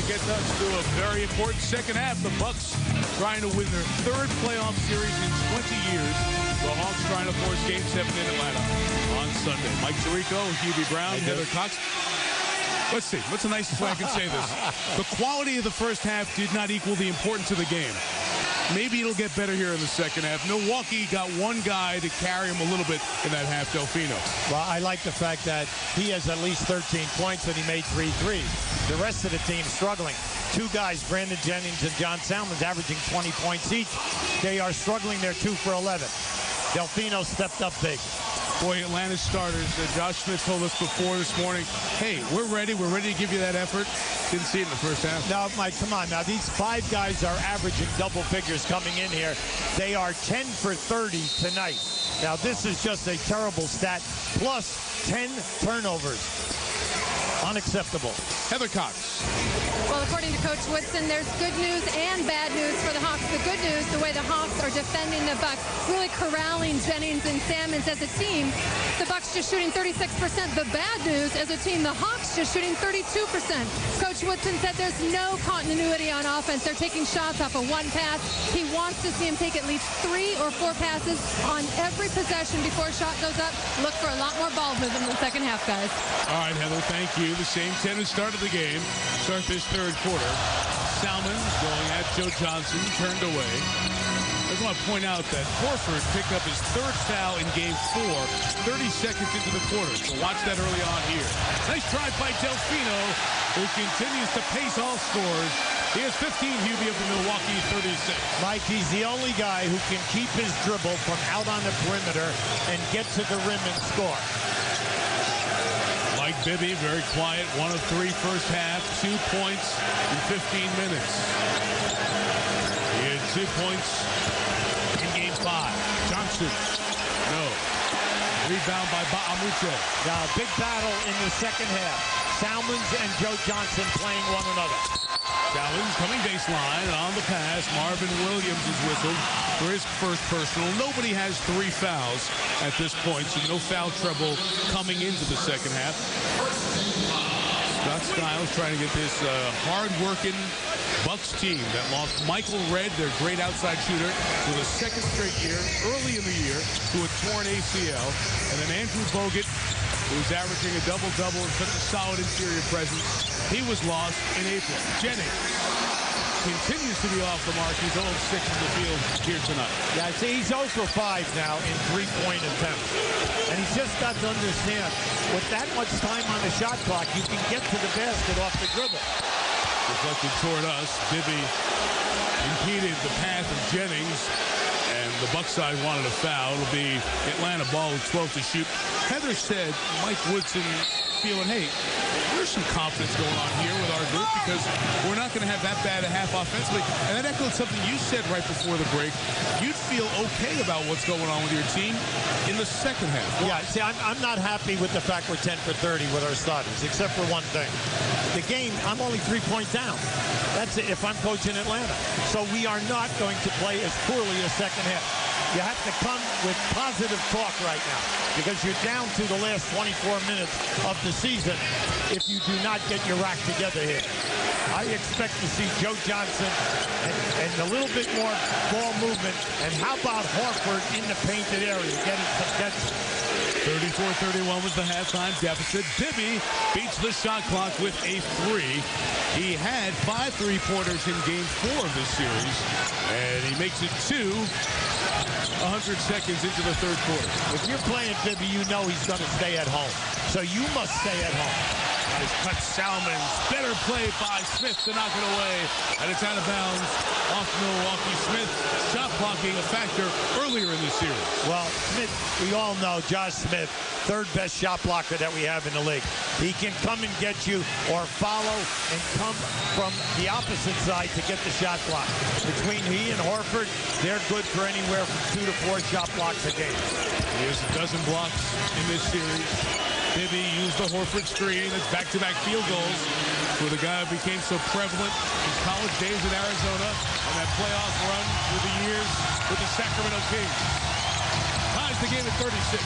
gets us to a very important second half. The Bucks trying to win their third playoff series in 20 years. The Hawks trying to force Game 7 in Atlanta on Sunday. Mike Tirico, Hubie Brown, Heather Cox. Let's see. What's the nicest way I can say this? The quality of the first half did not equal the importance of the game. Maybe it'll get better here in the second half. Milwaukee got one guy to carry him a little bit in that half, Delfino. Well, I like the fact that he has at least 13 points and he made 3 threes. The rest of the team struggling. Two guys, Brandon Jennings and John Salmons, averaging 20 points each. They are struggling. They're 2 for 11. Delfino stepped up big. Boy, Atlanta's starters, Josh Smith told us before this morning, hey, we're ready to give you that effort. Didn't see it in the first half. Now, Mike, come on. Now, these 5 guys are averaging double figures coming in here. They are 10 for 30 tonight. Now, this is just a terrible stat, plus 10 turnovers. Unacceptable. Heather Cox. Well, according to Coach Woodson, there's good news and bad news for the Hawks. The good news, the way the Hawks are defending the Bucks, really corralling Jennings and Salmons as a team. The Bucks just shooting 36%. The bad news, as a team, the Hawks just shooting 32%. Coach Woodson said there's no continuity on offense. They're taking shots off of one pass. He wants to see him take at least 3 or 4 passes on every possession before a shot goes up. Look for a lot more ball movement in the second half, guys. All right, Heather, thank you. The same 10 who started the game start this third quarter. Salmons going at Joe Johnson, turned away. I just want to point out that Horford picked up his 3rd foul in Game 4, 30 seconds into the quarter. So watch that early on here. Nice drive by Delfino, who continues to pace all scores. He has 15, Hubie, of the Milwaukee 36. Mike, he's the only guy who can keep his dribble from out on the perimeter and get to the rim and score. Mike Bibby, very quiet, 1 of 3 first half, 2 points in 15 minutes. He had 2 points in Game 5. Johnson, no. Rebound by Baamucho. Now, a big battle in the second half. Salmons and Joe Johnson playing one another. Salmons coming baseline on the pass. Marvin Williams is whistled for his first personal. Nobody has 3 fouls at this point, so no foul trouble coming into the second half. Scott Skiles trying to get this hard-working Bucks team that lost Michael Redd, their great outside shooter, for the 2nd straight year, early in the year, to a torn ACL. And then Andrew Bogut, who's averaging a double-double and such a solid interior presence, he was lost in April. Jennings continues to be off the mark. He's 0 of 6 in the field here tonight. Yeah, see, he's 0 for 5 now in 3-point attempts. And he's just got to understand, with that much time on the shot clock, you can get to the basket off the dribble. Deflected toward us. Bibby impeded the path of Jennings, and the Bucks side wanted a foul. It'll be Atlanta ball with 12 to shoot. Heather said Mike Woodson feeling, hey, there's some confidence going on here with our group because we're not going to have that bad a half offensively. And that echoed something you said right before the break. You'd feel okay about what's going on with your team in the second half. Yeah, see, I'm not happy with the fact we're 10 for 30 with our starters, except for one thing. The game, I'm only 3 points down. That's it if I'm coaching Atlanta. So we are not going to play as poorly as second half. You have to come with positive talk right now because you're down to the last 24 minutes of the season if you do not get your act together here. I expect to see Joe Johnson and a little bit more ball movement. And how about Horford in the painted area getting some catches? 34-31 was the halftime deficit. Bibby beats the shot clock with a 3. He had 5 3-pointers in Game 4 of this series, and he makes it 2 100 seconds into the third quarter. If you're playing Bibby, you know he's going to stay at home. So you must stay at home. Nice cut, Salmons. Better play by Smith to knock it away. And it's out of bounds off Milwaukee. Smith shot blocking a factor earlier in the series. Well, Smith, we all know Josh Smith, 3rd best shot blocker that we have in the league. He can come and get you or follow and come from the opposite side to get the shot block. Between he and Horford, they're good for anywhere from 2 to 4 shot blocks a game. He has a dozen blocks in this series. Bibby used the Horford screen. It's back-to-back field goals for the guy who became so prevalent in his college days in Arizona and that playoff run through the years with the Sacramento Kings. Ties the game at 36.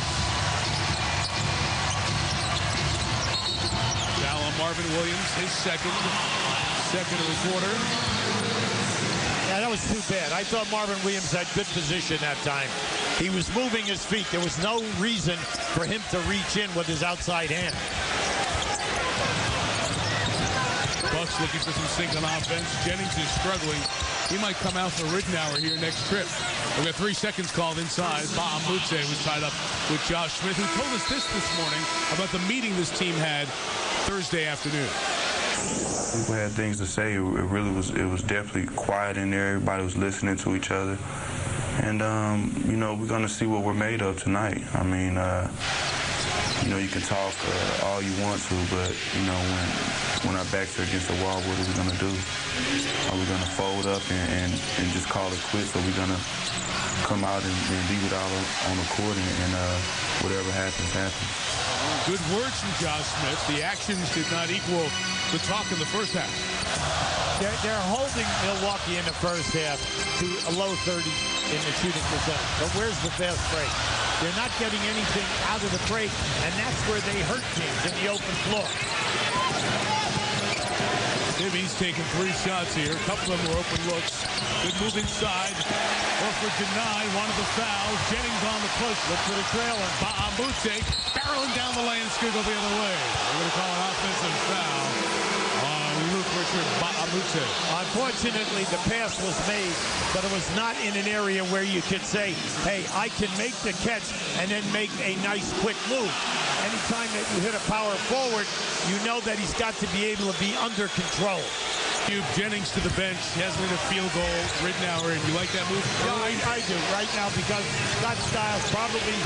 Foul on Marvin Williams, his second. Second of the quarter. Yeah, that was too bad. I thought Marvin Williams had good position that time. He was moving his feet. There was no reason for him to reach in with his outside hand. Bucks looking for some sync on offense. Jennings is struggling. He might come out for Ridnour here next trip. We've got 3 seconds called inside. Bahamute was tied up with Josh Smith, who told us this morning about the meeting this team had Thursday afternoon. People had things to say. It was definitely quiet in there. Everybody was listening to each other. And, you know, we're going to see what we're made of tonight. I mean, you know, you can talk all you want to, but, you know, when our backs are against the wall, what are we going to do? Are we going to fold up and just call it quits, or are we going to come out and leave it all on the court and whatever happens, happens? Good words from Josh Smith. The actions did not equal the talk in the first half. They're holding Milwaukee in the first half to a low 30s in the shooting percentage. But where's the fast break? They're not getting anything out of the break, and that's where they hurt teams, in the open floor. Timmy's taking 3 shots here. A couple of them were open looks. Good move inside. Horford denied one of the fouls. Jennings on the push. Look for the trailer. Bahamute barreling down the lane. Skiggle the other way. We're going to call an offensive foul on Luke Richard Bahamute. Unfortunately, the pass was made, but it was not in an area where you could say, hey, I can make the catch and then make a nice quick move. Anytime that you hit a power forward, you know that he's got to be able to be under control. Jennings to the bench. He hasn't hit a field goal. Ridnour, and you like that move? Yeah, I do right now, because Scott Skiles probably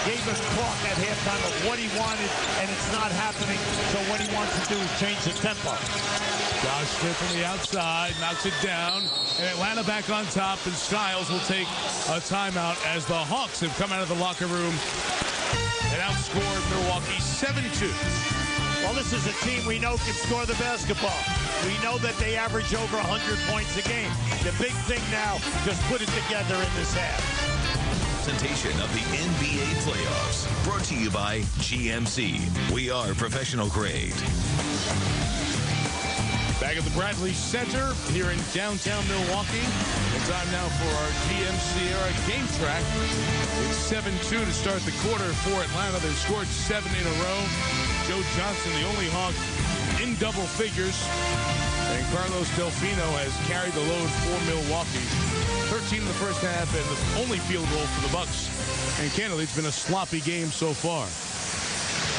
gave him talk at halftime of what he wanted, and it's not happening. So what he wants to do is change the tempo. Josh Smith on the outside, knocks it down, and Atlanta back on top, and Skiles will take a timeout as the Hawks have come out of the locker room and outscored Milwaukee 7-2. Well, this is a team we know can score the basketball. We know that they average over 100 points a game. The big thing now, just put it together in this half. Presentation of the NBA playoffs, brought to you by GMC. We are professional grade. Back at the Bradley Center here in downtown Milwaukee. And time now for our GMC era game track. It's 7-2 to start the quarter for Atlanta. They've scored 7 in a row. Joe Johnson, the only Hawk in double figures. And Carlos Delfino has carried the load for Milwaukee. 13 in the first half and the only field goal for the Bucks. And candidly, it's been a sloppy game so far.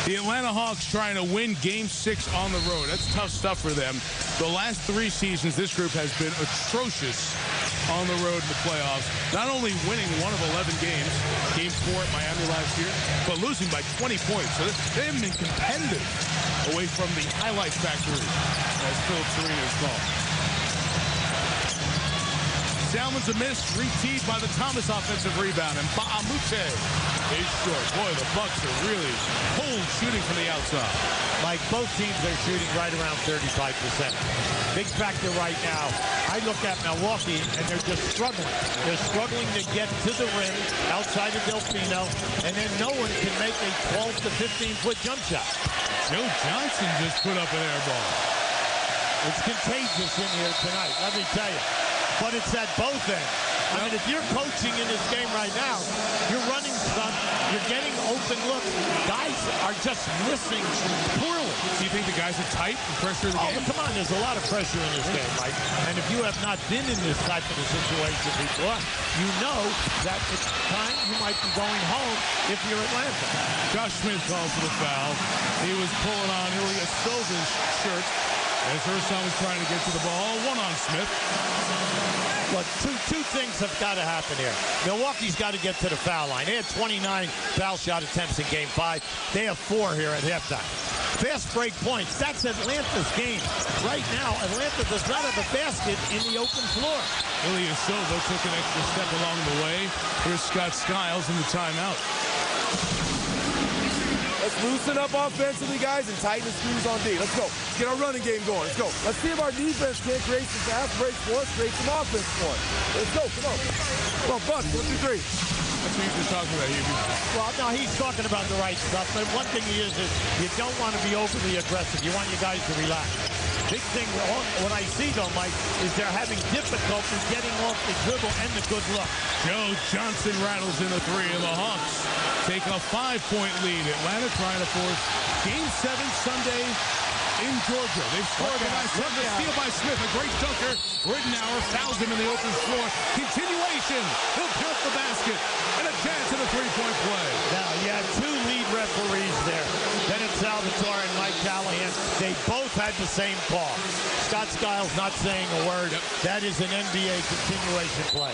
The Atlanta Hawks trying to win Game 6 on the road. That's tough stuff for them. The last 3 seasons, this group has been atrocious on the road in the playoffs. Not only winning 1 of 11 games, Game 4 at Miami last year, but losing by 20 points. So they haven't been competitive away from the highlight factory, as Philip Serena is called. Salmon's a miss, re-teed by the Thomas offensive rebound, and Bahamute is short. Boy, the Bucks are really cold shooting from the outside. Like, both teams are shooting right around 35%. Big factor right now. I look at Milwaukee, and they're just struggling. They're struggling to get to the rim outside of Delfino, and then no one can make a 12 to 15-foot jump shot. Joe Johnson just put up an air ball. It's contagious in here tonight, let me tell you. But it's at both ends. I mean, if you're coaching in this game right now, you're running stuff, you're getting open looks. Guys are just missing poorly. Do you think the guys are tight and pressure the game? Come on, there's a lot of pressure in this game, Mike. And if you have not been in this type of a situation before, you know that it's time you might be going home if you're Atlanta. Josh Smith called for the foul. He was pulling on Ilya Silva's shirt as Ersan was trying to get to the ball. One on Smith. Look, two things have got to happen here. Milwaukee's got to get to the foul line. They had 29 foul shot attempts in Game 5. They have 4 here at halftime. Fast break points. That's Atlanta's game. Right now, Atlanta does not have a basket in the open floor. Ilya Silva took an extra step along the way. Here's Scott Skiles in the timeout. Let's loosen up offensively, guys, and tighten the screws on D. Let's go. Let's get our running game going. Let's go. Let's see if our defense can't create some fast breaks for us, create some offense for us. Let's go. Come on. Come on, Buck. 1, 2, 3. That's what he was talking about, Hugh. Well, no, he's talking about the right stuff. But one thing is you don't want to be overly aggressive. You want your guys to relax. Big thing, what I see, though, Mike, is they're having difficulty getting off the dribble and the good look. Joe Johnson rattles in a three, and the Hawks take a 5-point lead. Atlanta trying to force Game 7 Sunday in Georgia. They've scored the last 7. A steal by Smith, a great dunker. Rittenauer fouls him in the open floor. Continuation. He'll count the basket. And a chance at a three-point play. Now, you have 2 lead referees there. Bennett Salvatore and Mike Callahan. They both had the same call. Scott Skiles not saying a word. Yep. That is an NBA continuation play.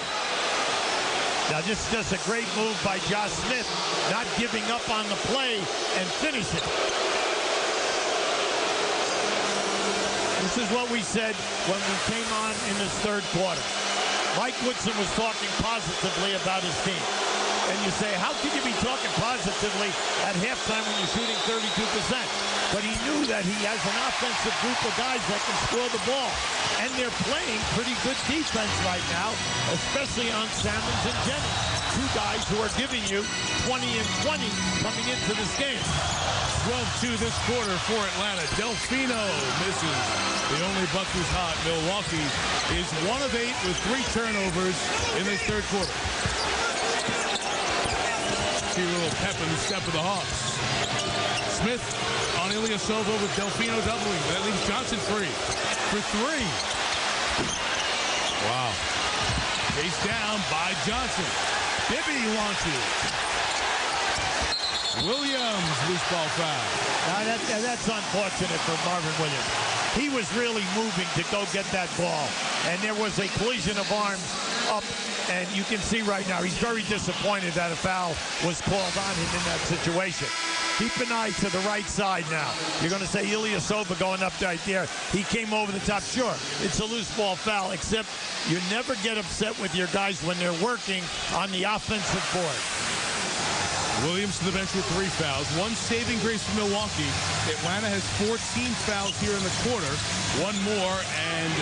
Now, this is just a great move by Josh Smith, not giving up on the play and finishing. This is what we said when we came on in this third quarter. Mike Woodson was talking positively about his team. And you say, how can you be talking positively at halftime when you're shooting 32%? But he knew that he has an offensive group of guys that can score the ball. And they're playing pretty good defense right now, especially on Salmons and Jennings. 2 guys who are giving you 20 and 20 coming into this game. 12-2 this quarter for Atlanta. Delfino misses. The only buck who's hot. Milwaukee is 1 of 8 with 3 turnovers in this third quarter. See a little pep in the step of the Hawks. Smith on Ilyasova with Delfino doubling. That leaves Johnson free for 3. Wow. Chased down by Johnson. Bibby launches. Williams, loose ball foul. Now that's unfortunate for Marvin Williams. He was really moving to go get that ball. And there was a collision of arms up. And you can see right now, he's very disappointed that a foul was called on him in that situation. Keep an eye to the right side now. You're going to say Ilyasova going up right there. He came over the top. Sure, it's a loose ball foul, except you never get upset with your guys when they're working on the offensive board. Williams to the bench with 3 fouls. 1 saving grace for Milwaukee. Atlanta has 14 fouls here in the quarter. 1 more, and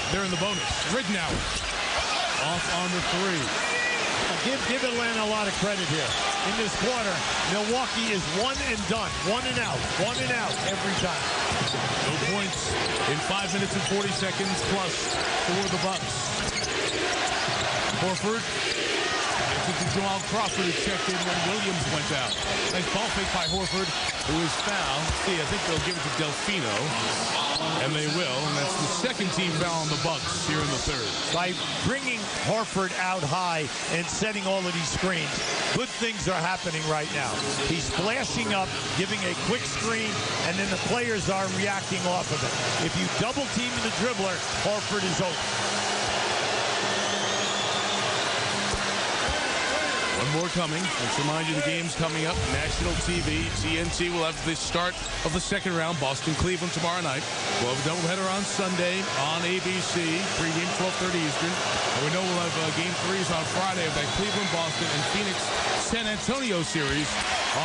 they're in the bonus. Rittenauer off on the 3. Give Atlanta a lot of credit here. In this quarter, Milwaukee is 1 and done. 1 and out. 1 and out every time. No points in 5 minutes and 40 seconds plus for the Bucks. Horford. Jamal Crawford who checked in when Williams went out. Nice ball fake by Horford, who is fouled. See, I think they'll give it to Delfino, and they will. And that's the second team foul on the Bucks here in the third. By bringing Horford out high and setting all of these screens, good things are happening right now. He's flashing up, giving a quick screen, and then the players are reacting off of it. If you double team the dribbler, Horford is open. One more coming. Let's remind you the game's coming up. National TV. TNT will have the start of the second round. Boston, Cleveland tomorrow night. We'll have a doubleheader on Sunday on ABC. Pregame 12:30 Eastern. And we know we'll have Game 3s on Friday of that Cleveland, Boston, and Phoenix, San Antonio series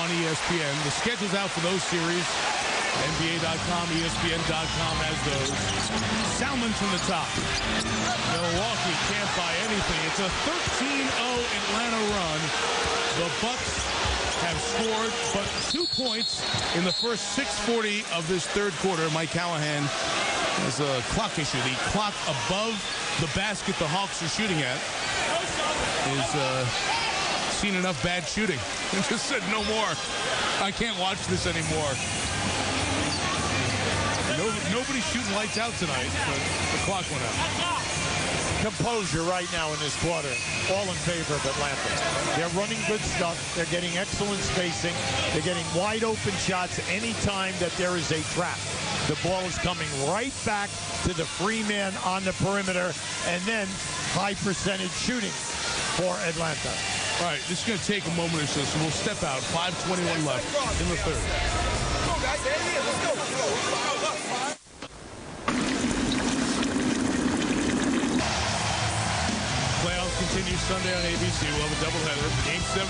on ESPN. The schedule's out for those series. NBA.com, ESPN.com has those. Salmons from the top. Milwaukee can't buy anything. It's a 13-0 Atlanta run. The Bucks have scored but 2 points in the first 6:40 of this third quarter. Mike Callahan has a clock issue. The clock above the basket the Hawks are shooting at is seen enough bad shooting. And just said no more. I can't watch this anymore. Nobody's shooting lights out tonight, but the clock went out. Composure right now in this quarter, all in favor of Atlanta. They're running good stuff. They're getting excellent spacing. They're getting wide open shots anytime that there is a trap. The ball is coming right back to the free man on the perimeter, and then high percentage shooting for Atlanta. All right, this is going to take a moment or so, so we'll step out. 5:21 left in the third. Come on, guys. There he is. Let's go. Playoffs continue Sunday on ABC. We'll have a doubleheader. Game 7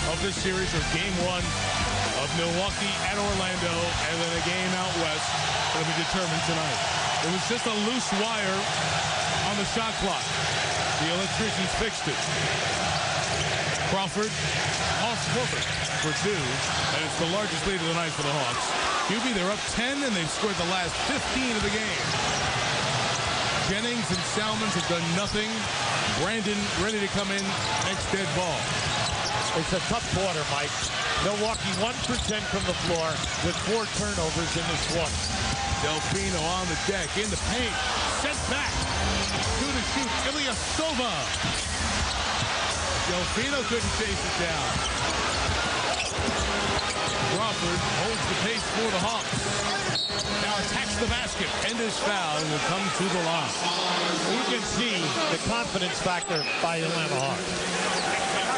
of this series, or Game 1 of Milwaukee at Orlando, and then a game out west that'll be determined tonight. It was just a loose wire on the shot clock. The electricians fixed it. Horford for 2, and it's the largest lead of the night for the Hawks. QB, they're up 10, and they've scored the last 15 of the game. Jennings and Salmons have done nothing. Brandon ready to come in. Next dead ball. It's a tough quarter, Mike. Milwaukee 1 for 10 from the floor with 4 turnovers in this one. Delfino on the deck, in the paint, sent back to the shoot. Ilyasova. Delfino couldn't chase it down. Crawford holds the pace for the Hawks. Now attacks the basket and is fouled and will come to the line. You can see the confidence factor by the Atlanta Hawks.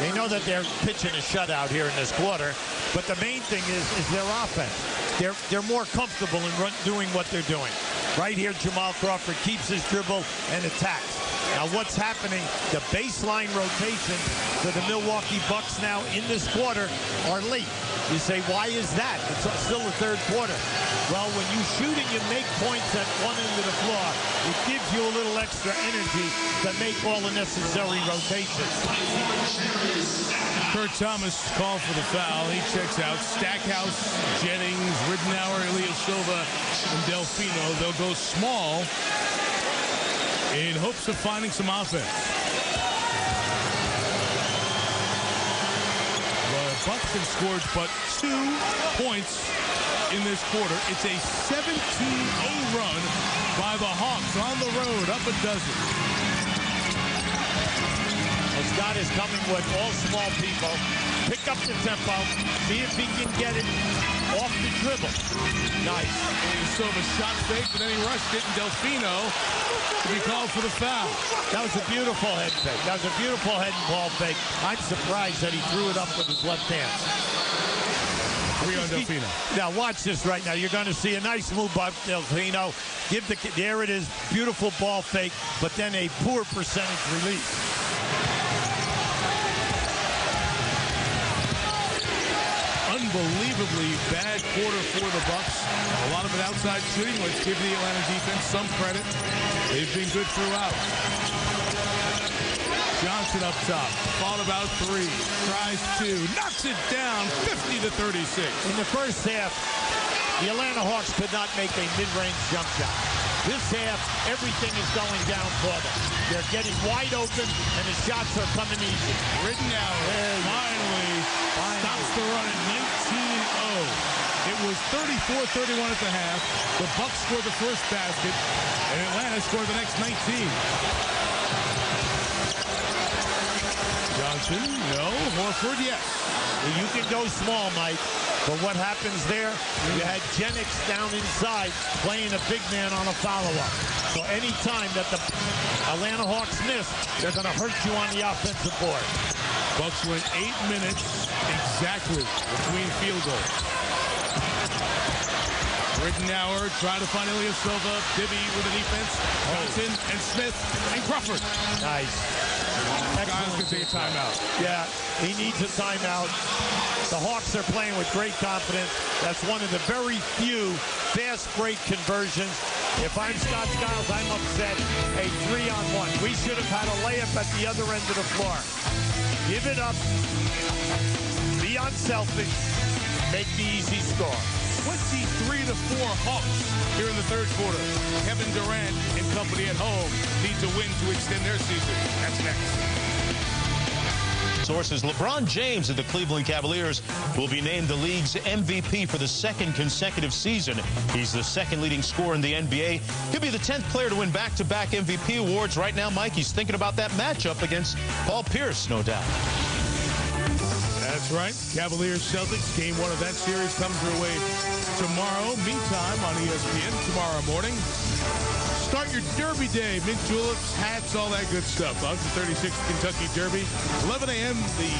They know that they're pitching a shutout here in this quarter, but the main thing is their offense. They're more comfortable in doing what they're doing. Right here, Jamal Crawford keeps his dribble and attacks. Now what's happening, the baseline rotation for the Milwaukee Bucks now in this quarter are late. You say, why is that? It's still the third quarter. Well, when you shoot and you make points at one end of the floor, it gives you a little extra energy to make all the necessary rotations. Kurt Thomas called for the foul. He checks out. Stackhouse, Jennings, Ridenour, Ilyasova, and Delfino. They'll go small in hopes of finding some offense. The Bucks have scored but 2 points in this quarter. It's a 17-0 run by the Hawks on the road, up a dozen. Well, Scott is coming with all small people. Pick up the tempo. See if he can get it off the dribble. Nice. Silva shot fake, but then he rushed it, and Delfino to be called for the foul. That was a beautiful head fake. That was a beautiful head and ball fake. I'm surprised that he threw it up with his left hand. 3 on Delfino. Now watch this right now. You're going to see a nice move by Delfino. There it is. Beautiful ball fake, but then a poor percentage release. Unbelievably bad quarter for the Bucks. A lot of it outside shooting. Let's give the Atlanta defense some credit. They've been good throughout. Johnson up top. Thought about 3. Tries 2. Knocks it down. 50-36. In the first half, the Atlanta Hawks could not make a mid-range jump shot. This half, everything is going down for them. They're getting wide open, and the shots are coming easy. Ridenour finally stops the run at 19-0. It was 34-31 at the half. The Bucks scored the first basket, and Atlanta scored the next 19. Johnson, no. Horford, yes. Well, you can go small, Mike. But what happens there? You had Jennings down inside playing a big man on a follow-up. So any time that the Atlanta Hawks miss, they're going to hurt you on the offensive board. Bucks went 8 minutes exactly between field goals. Ridenour tried to find Ilyasova. Bibby with the defense. Johnson and Smith and Crawford. Nice. Guys can take a timeout. Yeah, he needs a timeout. The Hawks are playing with great confidence. That's one of the very few fast break conversions. If I'm Scott Skiles, I'm upset. A 3-on-1. We should have had a layup at the other end of the floor. Give it up. Be unselfish. Make the easy score. 23-4 Hawks here in the third quarter. Kevin Durant and company at home need to win to extend their season. That's next. Sources, LeBron James of the Cleveland Cavaliers will be named the league's MVP for the 2nd consecutive season. He's the 2nd leading scorer in the NBA. He'll be the 10th player to win back-to-back MVP awards. Right now, Mike, he's thinking about that matchup against Paul Pierce, no doubt. That's right. Cavaliers-Celtics, game 1 of that series comes your way tomorrow. Meantime, on ESPN tomorrow morning. Start your Derby day. Mint juleps, hats, all that good stuff. Out to 36th Kentucky Derby. 11 a.m. the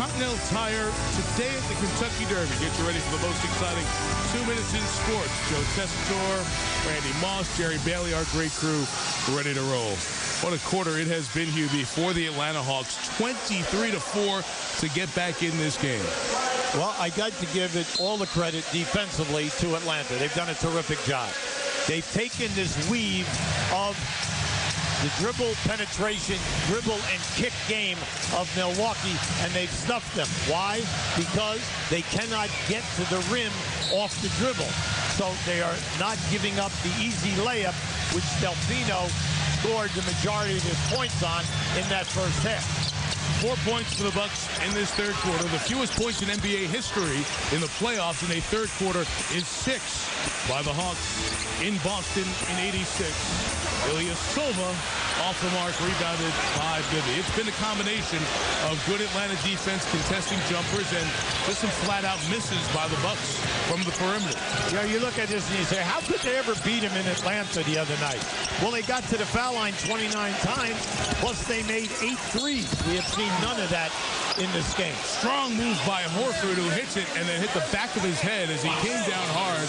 Continental Tire today at the Kentucky Derby. Get you ready for the most exciting 2 minutes in sports. Joe Tessitore, Randy Moss, Jerry Bailey, our great crew, ready to roll. What a quarter it has been, Hubie, for the Atlanta Hawks. 23-4 to get back in this game. Well, I got to give it all the credit defensively to Atlanta. They've done a terrific job. They've taken this weave of the dribble penetration, dribble and kick game of Milwaukee, and they've stuffed them. Why? Because they cannot get to the rim off the dribble. So they are not giving up the easy layup, which Delfino scored the majority of his points on in that first half. 4 points for the Bucks in this third quarter. The fewest points in NBA history in the playoffs in a third quarter is 6 by the Hawks in Boston in '86. Ilyasova off the mark, rebounded by Bibby. It's been a combination of good Atlanta defense contesting jumpers and just some flat-out misses by the Bucks from the perimeter. You know, you look at this and you say, how could they ever beat him in Atlanta the other night? Well, they got to the foul line 29 times, plus they made 8 threes. We have seen none of that in this game. Strong move by Horford, who hits it and then hit the back of his head as he came down hard.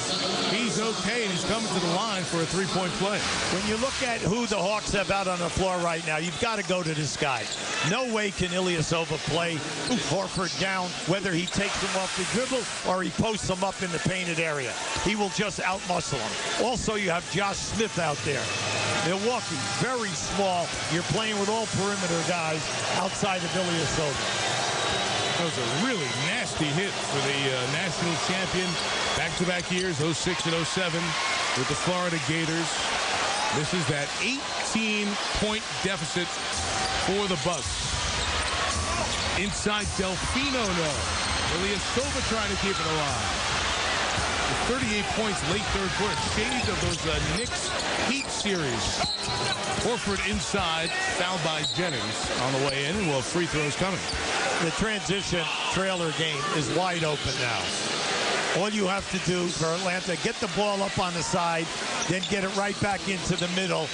He's okay, and he's coming to the line for a three-point play. When you look at who the Hawks have out on the floor right now, you've got to go to this guy. No way can Ilyasova play Horford down, whether he takes him off the dribble or he posts him up in the painted area. He will just out-muscle him. Also, you have Josh Smith out there. Milwaukee, very small. You're playing with all perimeter guys outside of Ilyasova. That was a really nasty hit for the national champion. Back-to-back years, 06 and 07, with the Florida Gators. This is that 18-point deficit for the Bucks. Inside Delfino, no. Ilyasova trying to keep it alive. 38 points late third quarter. Shades of those Knicks Heat series. Horford inside, fouled by Jennings on the way in, and well, free throws coming. The transition trailer game is wide open now. All you have to do for Atlanta, get the ball up on the side, then get it right back into the middle.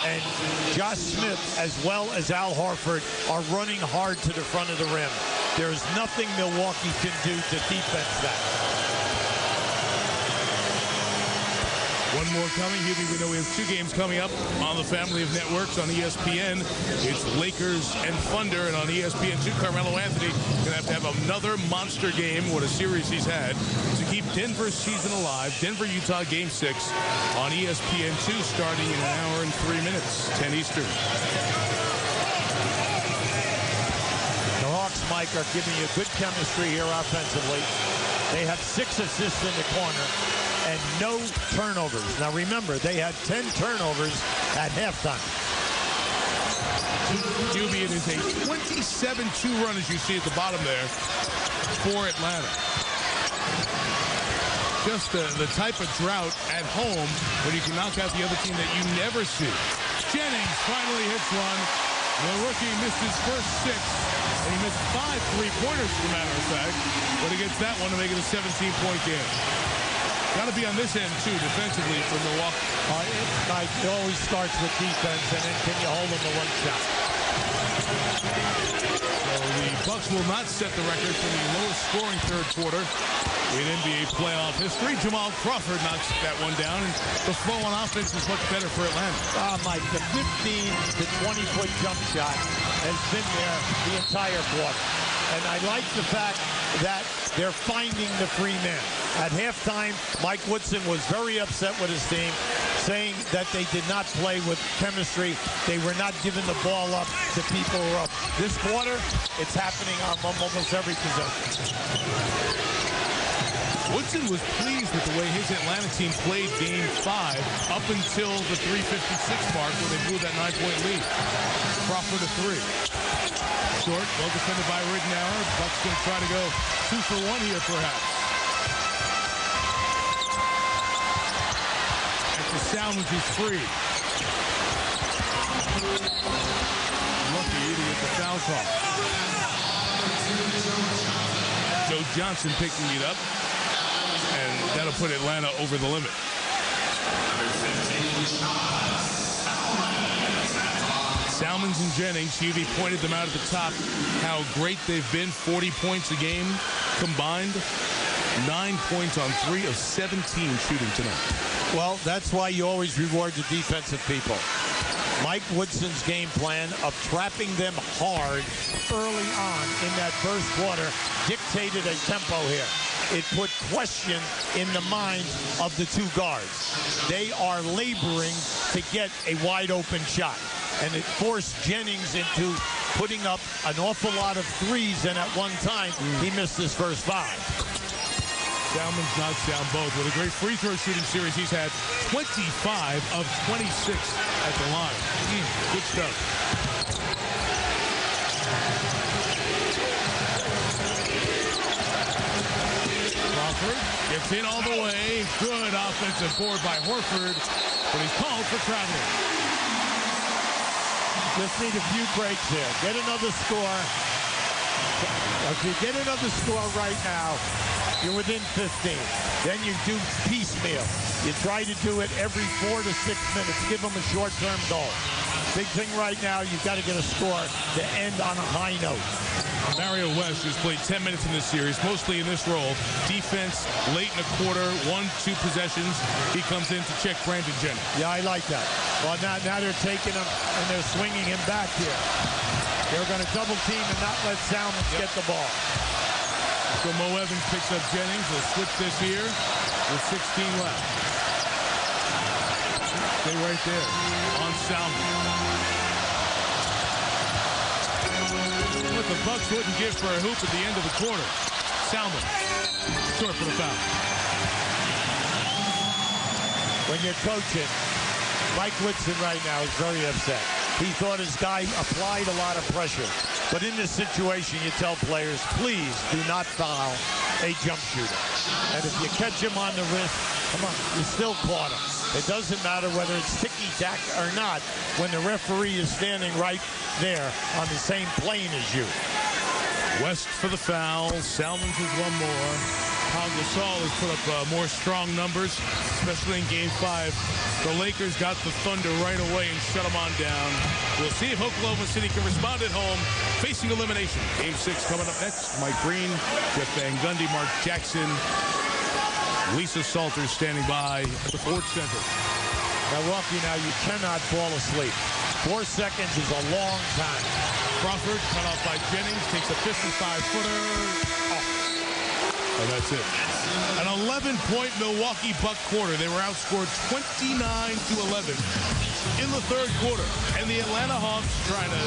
And Josh Smith, as well as Al Horford, are running hard to the front of the rim. There's nothing Milwaukee can do to defense that. One more coming. Here we know we have 2 games coming up on the family of networks on ESPN. It's Lakers and Thunder, and on ESPN2, Carmelo Anthony going to have another monster game, what a series he's had, to keep Denver's season alive. Denver-Utah Game 6 on ESPN2 starting in 1 hour and 3 minutes, 10 Eastern. The Hawks, Mike, are giving you good chemistry here offensively. They have 6 assists in the corner and no turnovers. Now remember, they had 10 turnovers at halftime. QB, it is a 27-2 run, as you see at the bottom there, for Atlanta. Just the type of drought at home when you can knock out the other team that you never see. Jennings finally hits one. The rookie missed his first 6, and he missed 5 3-pointers, as a matter of fact. But he gets that one to make it a 17-point game. Got to be on this end, too, defensively for Milwaukee. It always starts with defense, and then can you hold them to one shot? So the Bucks will not set the record for the lowest scoring third quarter in NBA playoff history. Jamal Crawford knocks that one down, and the flow on offense is much better for Atlanta. Mike, the 15 to 20-foot jump shot has been there the entire quarter. And I like the fact that they're finding the free man. At halftime, Mike Woodson was very upset with his team, saying that they did not play with chemistry. They were not giving the ball up to people who are up. This quarter, it's happening on almost every possession. Woodson was pleased with the way his Atlanta team played Game 5 up until the 3:56 mark where they blew that 9-point lead. Crawford a 3. Short, well defended by Ridnour. Bucks going to try to go 2 for 1 here, perhaps. After Salmons is free. Lucky to get the foul call. Joe Johnson picking it up, and that'll put Atlanta over the limit. Salmons and Jennings, Hubie pointed them out at the top, how great they've been. 40 points a game combined. 9 points on 3 of 17 shooting tonight. Well, that's why you always reward the defensive people. Mike Woodson's game plan of trapping them hard early on in that first quarter dictated a tempo here. It put question in the minds of the 2 guards. They are laboring to get a wide open shot. And it forced Jennings into putting up an awful lot of threes, and at one time, he missed his first 5. Salmons knocks down both. With a great free throw shooting series, he's had 25 of 26 at the line. Good stuff. Crawford gets in all the way. Good offensive board by Horford, but he's called for traveling. Just need a few breaks here. Get another score. If you get another score right now, you're within 15. Then you do piecemeal. You try to do it every 4 to 6 minutes. Give them a short-term goal. Big thing right now, you've got to get a score to end on a high note. Mario West has played 10 minutes in this series, mostly in this role. Defense, late in the quarter, 1-2 possessions. He comes in to check Brandon Jennings. Yeah, I like that. Well, now they're taking him and they're swinging him back here. They're going to double team and not let Salmons get the ball. So Mo Evans picks up Jennings. They'll switch this here with 16 left. Stay right there on Salmons. What the Bucks wouldn't give for a hoop at the end of the quarter. Salmons short for the foul. When you're coaching, Mike Whitson right now is very upset. He thought his guy applied a lot of pressure. But in this situation, you tell players, please do not foul a jump shooter. And if you catch him on the wrist, come on, you still caught him. It doesn't matter whether it's ticky-tack or not when the referee is standing right there on the same plane as you. West for the foul. Salmons is one more. Pau Gasol has put up more strong numbers, especially in Game 5. The Lakers got the Thunder right away and shut them on down. We'll see if Oklahoma City can respond at home, facing elimination. Game 6 coming up next. Mike Green, Jeff Van Gundy, Mark Jackson, Lisa Salters standing by at the Ford Center. Milwaukee, now you cannot fall asleep. 4 seconds is a long time. Crawford cut off by Jennings, takes a 55-footer. And that's it. An 11-point Milwaukee Buck quarter. They were outscored 29-11 in the third quarter. And the Atlanta Hawks trying to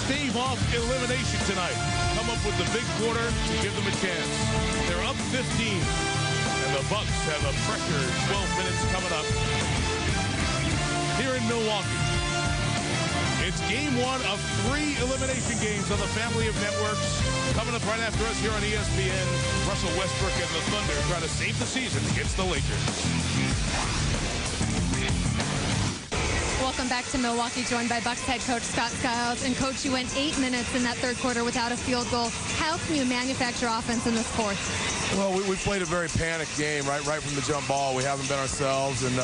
stave off elimination tonight. Come up with the big quarter to give them a chance. They're up 15. And the Bucks have a pressure 12 minutes coming up here in Milwaukee. It's game 1 of 3 elimination games on the family of networks. Coming up right after us here on ESPN, Russell Westbrook and the Thunder try to save the season against the Lakers. Welcome back to Milwaukee, joined by Bucks head coach Scott Skiles. And coach, you went 8 minutes in that third quarter without a field goal. How can you manufacture offense in this fourth? Well, we played a very panicked game, right from the jump ball. We haven't been ourselves, and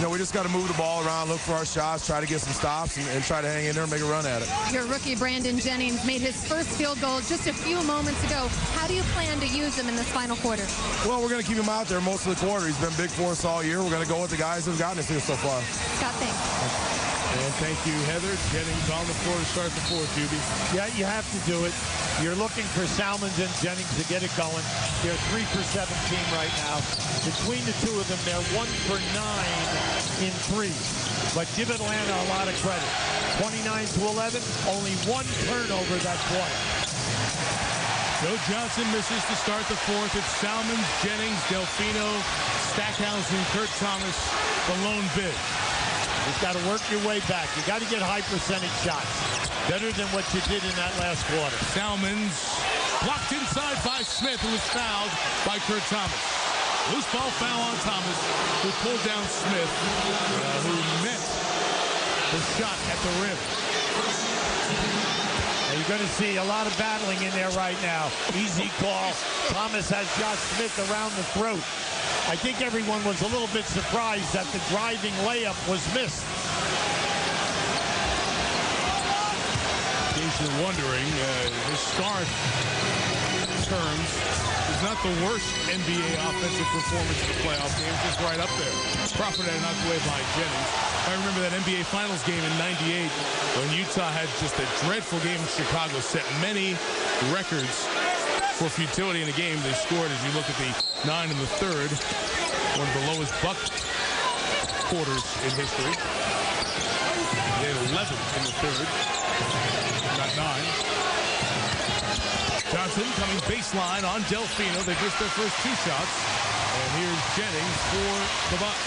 we just got to move the ball around, look for our shots, try to get some stops, and try to hang in there and make a run at it. Your rookie Brandon Jennings made his first field goal just a few moments ago. How do you plan to use him in this final quarter? Well, we're going to keep him out there most of the quarter. He's been big for us all year. We're going to go with the guys who've gotten us here so far. Scott, thanks. And thank you, Heather. Jennings on the floor to start the fourth, Juby. Yeah, you have to do it. You're looking for Salmons and Jennings to get it going. They're 3 for 17 right now. Between the two of them, they're 1 for 9 in threes. But give Atlanta a lot of credit. 29-11, only 1 turnover that quarter. Joe Johnson misses to start the fourth. It's Salmons, Jennings, Delfino, Stackhausen, Kurt Thomas, the lone bid. You've got to work your way back. You got to get high percentage shots. Better than what you did in that last quarter. Salmons blocked inside by Smith, who was fouled by Kurt Thomas. Loose ball foul on Thomas, who pulled down Smith, who met the shot at the rim. Now you're going to see a lot of battling in there right now. Easy call. Thomas has Josh Smith around the throat. I think everyone was a little bit surprised that the driving layup was missed. In case you're wondering, his start terms is not the worst NBA offensive performance in the playoff game, just right up there. Crawford had knocked away by Jennings. I remember that NBA Finals game in '98 when Utah had just a dreadful game in Chicago, set many records for futility in the game. They scored, as you look at the 9 in the third, one of the lowest Buck quarters in history. They had 11 in the third, not 9. Johnson coming baseline on Delfino. They missed their first 2 shots. And here's Jennings for the Bucks.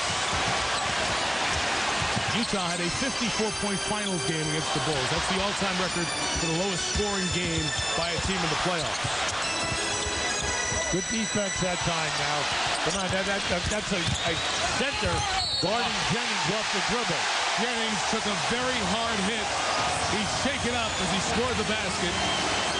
Utah had a 54-point finals game against the Bulls. That's the all-time record for the lowest scoring game by a team in the playoffs. Good defense that time now. Come on, that's a center guarding Jennings off the dribble. Jennings took a very hard hit. He's shaken up as he scored the basket.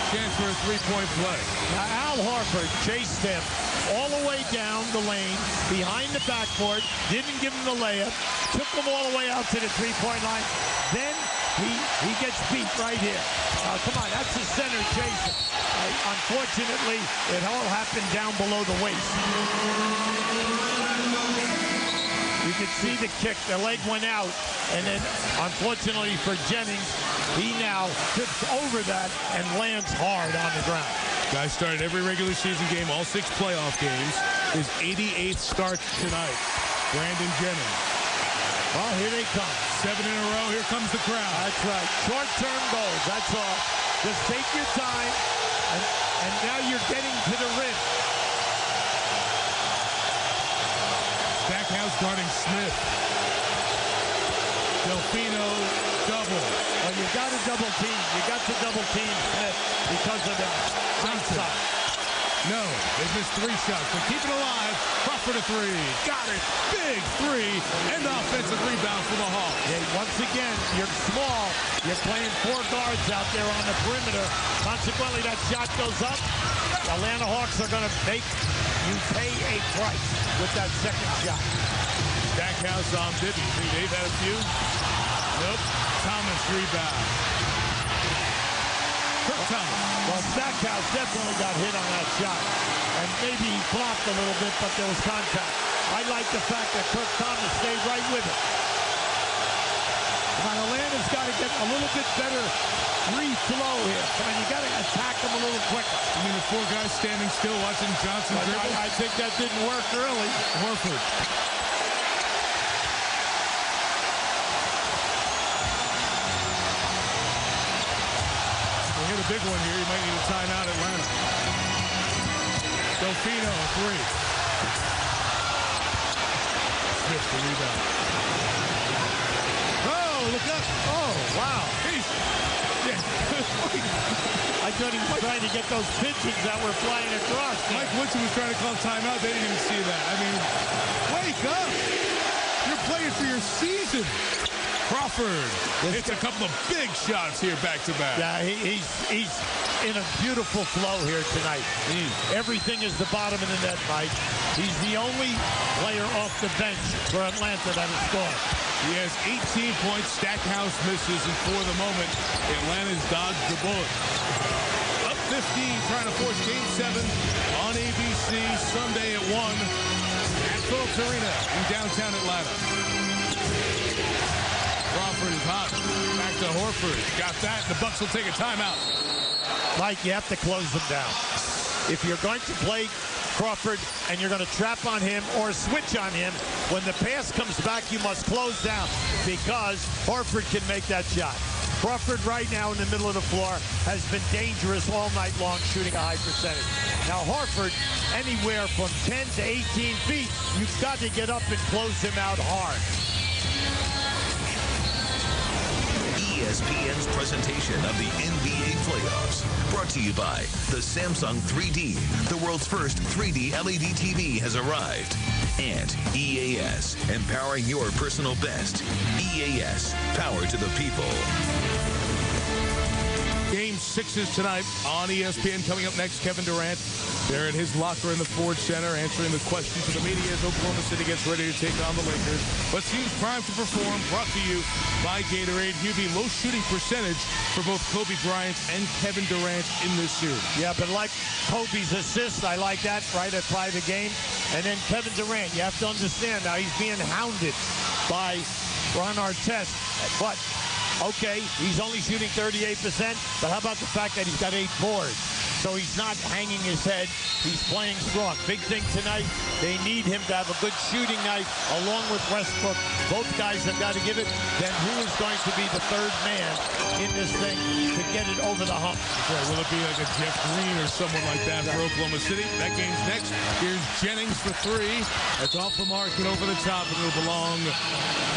Chance for a 3-point play. Now Al Horford chased him all the way down the lane, behind the backboard, didn't give him the layup, took him all the way out to the 3-point line. Then he gets beat right here. Come on, that's the center chasing. Unfortunately, it all happened down below the waist. You can see the kick. The leg went out. And then, unfortunately for Jennings, he now trips over that and lands hard on the ground. Guy started every regular season game, all 6 playoff games. His 88th start tonight. Brandon Jennings. Well, here they come. 7 in a row. Here comes the crowd. That's right. Short-term goals. That's all. Just take your time. And now you're getting to the rim. Stackhouse guarding Smith. Delfino double. Well, you got to double team. You got to double team Smith because of that. Johnson. No, they missed 3 shots. But keep it alive. Crawford a 3. Got it. Big 3. And offensive rebound for the Hawks. Yeah, once again, you're small. You're playing 4 guards out there on the perimeter. Consequently, that shot goes up. The Atlanta Hawks are going to make you pay a price with that second shot. Stackhouse on Bibby. Think they've had a few? Nope. Thomas rebound. Kirk Thomas. Well, Stackhouse definitely got hit on that shot. And maybe he flopped a little bit, but there was contact. I like the fact that Kirk Thomas stayed right with it. Come on, Atlanta's got to get a little bit better reflow here. Come on, you got to attack them a little quicker. I mean, the 4 guys standing still watching Johnson dribble. I think that didn't work early. Horford. We'll hit a big one here. You might need a timeout, Atlanta. Delfino, 3. Smith, the rebound. Oh, look up. Oh, wow. I thought he was trying to get those pitches that were flying across. Mike Woodson was trying to call timeout. They didn't even see that. I mean, wake up. You're playing for your season. Crawford hits a couple of big shots here back-to-back. Yeah, he's in a beautiful flow here tonight. Everything is the bottom of the net, Mike. He's the only player off the bench for Atlanta that has scored. He has 18 points. Stackhouse misses, and for the moment, Atlanta's dodged the bullet. Up 15, trying to force Game 7 on ABC Sunday at 1 at Phillips Arena in downtown Atlanta. Crawford is hot. Back to Horford. Got that. The Bucks will take a timeout. Mike, you have to close them down. If you're going to play Crawford and you're going to trap on him or switch on him, when the pass comes back, you must close down because Horford can make that shot. Crawford right now in the middle of the floor has been dangerous all night long, shooting a high percentage. Now Horford, anywhere from 10 to 18 feet, you've got to get up and close him out hard. ESPN's presentation of the NBA playoffs. Brought to you by the Samsung 3D. The world's first 3D LED TV has arrived. And EAS, empowering your personal best. EAS, power to the people. Game 6 is tonight on ESPN. Coming up next, Kevin Durant. There at his locker in the Ford Center, answering the questions of the media as Oklahoma City gets ready to take on the Lakers. But seems primed to perform. Brought to you by Gatorade. UV low shooting percentage for both Kobe Bryant and Kevin Durant in this series. Yeah, but like Kobe's assist, I like that right at 5 a game. And then Kevin Durant, you have to understand now he's being hounded by Ron Artest. But okay, he's only shooting 38%, but how about the fact that he's got 8 boards? so he's not hanging his head. He's playing strong. Big thing tonight, they need him to have a good shooting night along with Westbrook. Both guys have got to give it. Then who is going to be the third man in this thing to get it over the hump? Yeah, will it be like a Jeff Green or someone like that for Oklahoma City? That game's next. Here's Jennings for three. That's off the mark and over the top, and it'll belong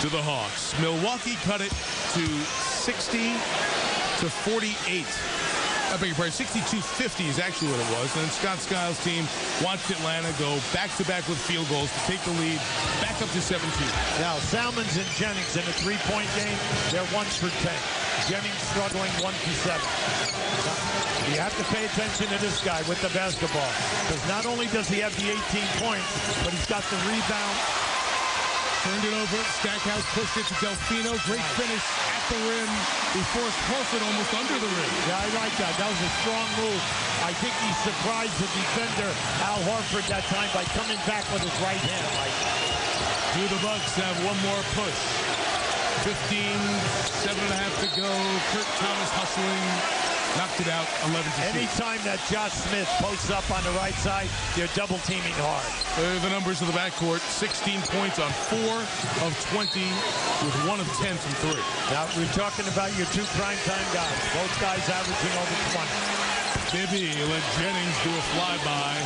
to the Hawks. Milwaukee cut it to 60 to 48. I beg your pardon, 62-50 is actually what it was. And then Scott Skiles' team watched Atlanta go back-to-back with field goals to take the lead back up to 17. Now, Salmons and Jennings in a three-point game, they're 1 for 10. Jennings struggling 1 for 7. You have to pay attention to this guy with the basketball, because not only does he have the 18 points, but he's got the rebound. Turned it over. Stackhouse pushed it to Delfino. Great finish at the rim. He forced Horford almost under the rim. Yeah, I like that. That was a strong move. I think he surprised the defender, Al Horford, that time by coming back with his right hand. Do the Bucks have one more push? 15, 7.5 to go. Kurt Thomas hustling. Knocked it out 11-2. Anytime that Josh Smith posts up on the right side, they're double teaming hard. The numbers of the backcourt: 16 points on 4 of 20, with 1 of 10 from 3. Now we're talking about your two primetime guys. Both guys averaging over 20. Bibby let Jennings do a flyby.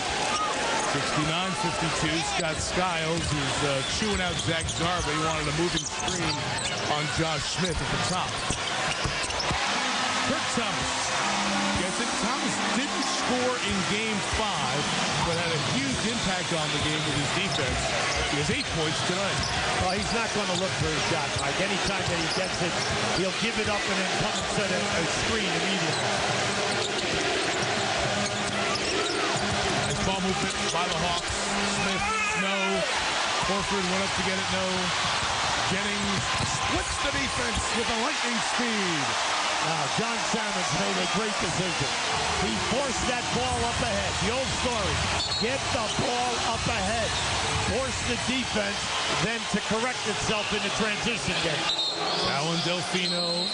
69-52. Scott Skiles is chewing out Zach Garba. He wanted a moving screen on Josh Smith at the top. Kurt Thomas gets it. Thomas didn't score in Game 5, but had a huge impact on the game with his defense. He has 8 points tonight. Well, he's not going to look for his shot, Mike. Anytime that he gets it, he'll give it up and then come and set a screen immediately. Nice ball movement by the Hawks. Smith, no. Horford went up to get it, no. Jennings splits the defense with a lightning speed. Now, John Salmons made a great decision. He forced that ball up ahead. The old story, get the ball up ahead. Force the defense, then to correct itself in the transition game. Alan Delfino,